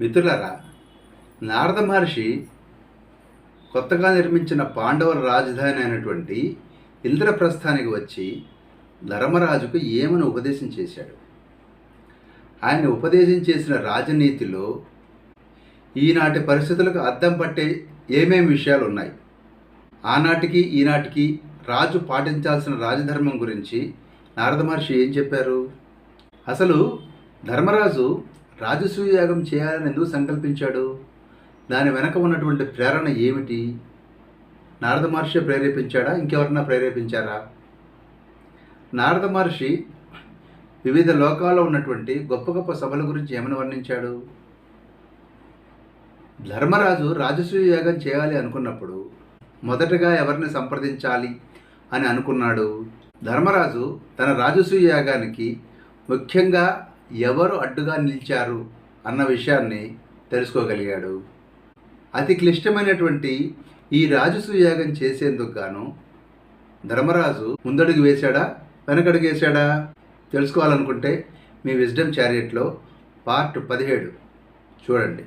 మిత్రులారా, నారద మహర్షి కొత్తగా నిర్మించిన పాండవుల రాజధాని అయినటువంటి ఇంద్రప్రస్థానికి వచ్చి ధర్మరాజుకు ఏమని ఉపదేశం చేశాడు. ఆయన ఉపదేశం చేసిన రాజనీతిలో ఈనాటి పరిస్థితులకు అద్దం పట్టే ఏమేమి విషయాలు ఉన్నాయి, ఆనాటికి ఈనాటికి రాజు పాటించాల్సిన రాజధర్మం గురించి నారద మహర్షి ఏం చెప్పారు. అసలు ధర్మరాజు రాజసూయ యాగం చేయాలని ఎందుకు సంకల్పించాడు? దాని వెనక ఉన్నటువంటి ప్రేరణ ఏమిటి? నారద మహర్షి ప్రేరేపించాడా, ఇంకెవరన్నా ప్రేరేపించారా? నారద మహర్షి వివిధ లోకాల్లో ఉన్నటువంటి గొప్ప గొప్ప సభల గురించి ఏమని వర్ణించాడు? ధర్మరాజు రాజసూయ యాగం చేయాలి అనుకున్నప్పుడు మొదటగా ఎవరిని సంప్రదించాలి అని అనుకున్నాడు. ధర్మరాజు తన రాజసూయ యాగానికి ముఖ్యంగా ఎవరు అడ్డుగా నిలిచారు అన్న విషయాన్ని తెలుసుకోగలిగాడు. అతి క్లిష్టమైనటువంటి ఈ రాజసూయ యాగం చేసేందుకు గాను ధర్మరాజు ముందడుగు వేశాడా, వెనకడుగు వేశాడా? తెలుసుకోవాలనుకుంటే మీ విజ్డమ్ చారియట్లో పార్ట్ 17 చూడండి.